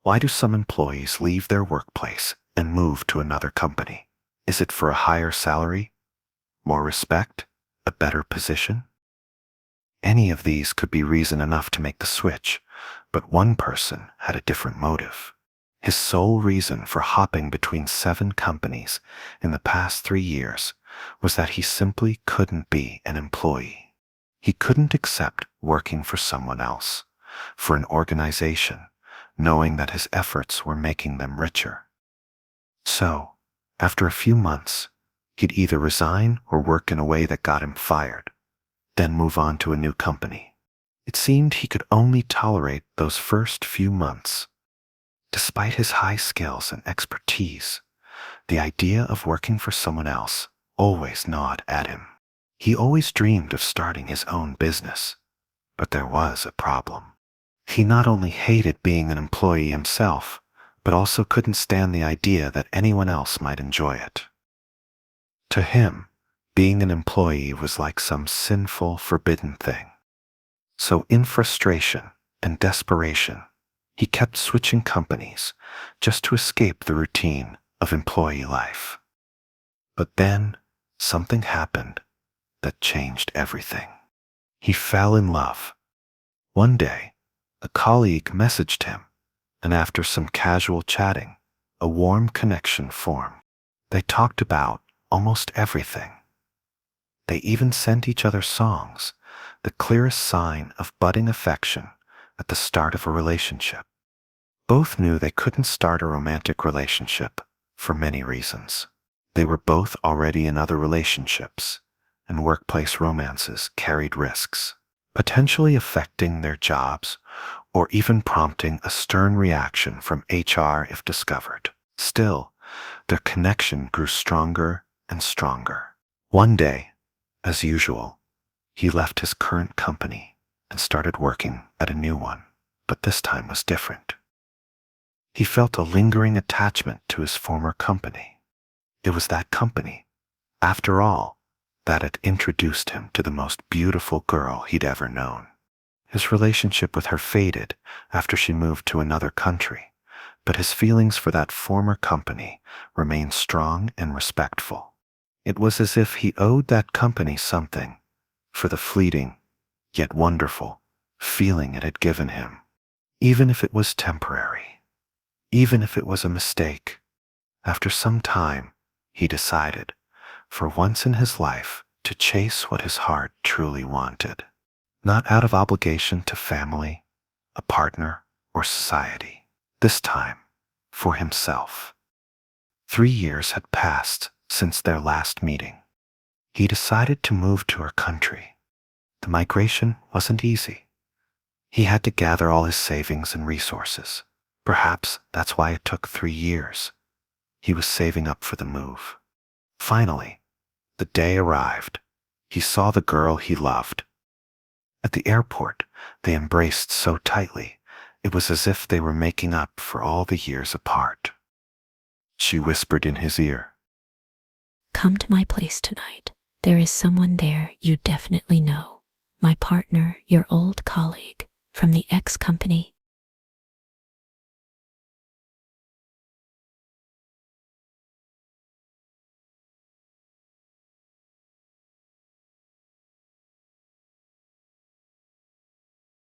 Why do some employees leave their workplace and move to another company? Is it for a higher salary, more respect, a better position? Any of these could be reason enough to make the switch, but one person had a different motive. His sole reason for hopping between 7 companies in the past 3 years was that he simply couldn't be an employee. He couldn't accept working for someone else, for an organization, knowing that his efforts were making them richer. So, after a few months, he'd either resign or work in a way that got him fired, then move on to a new company. It seemed he could only tolerate those first few months. Despite his high skills and expertise, the idea of working for someone else always gnawed at him. He always dreamed of starting his own business, but there was a problem. He not only hated being an employee himself, but also couldn't stand the idea that anyone else might enjoy it. To him, being an employee was like some sinful, forbidden thing. So in frustration and desperation, he kept switching companies just to escape the routine of employee life. But then something happened that changed everything. He fell in love. One day, a colleague messaged him, and after some casual chatting, a warm connection formed. They talked about almost everything. They even sent each other songs, the clearest sign of budding affection at the start of a relationship. Both knew they couldn't start a romantic relationship for many reasons. They were both already in other relationships, and workplace romances carried risks, potentially affecting their jobs or even prompting a stern reaction from HR if discovered. Still, their connection grew stronger and stronger. One day, as usual, he left his current company and started working at a new one, but this time was different. He felt a lingering attachment to his former company. It was that company, after all, that had introduced him to the most beautiful girl he'd ever known. His relationship with her faded after she moved to another country, but his feelings for that former company remained strong and respectful. It was as if he owed that company something for the fleeting, yet wonderful, feeling it had given him, even if it was temporary, even if it was a mistake. After some time, he decided, for once in his life, to chase what his heart truly wanted, not out of obligation to family, a partner, or society. This time, for himself. 3 years had passed since their last meeting. He decided to move to her country. The migration wasn't easy. He had to gather all his savings and resources. Perhaps that's why it took 3 years. He was saving up for the move. Finally, the day arrived. He saw the girl he loved. At the airport, they embraced so tightly, it was as if they were making up for all the years apart. She whispered in his ear, "Come to my place tonight. There is someone there you definitely know. My partner, your old colleague from the ex-company.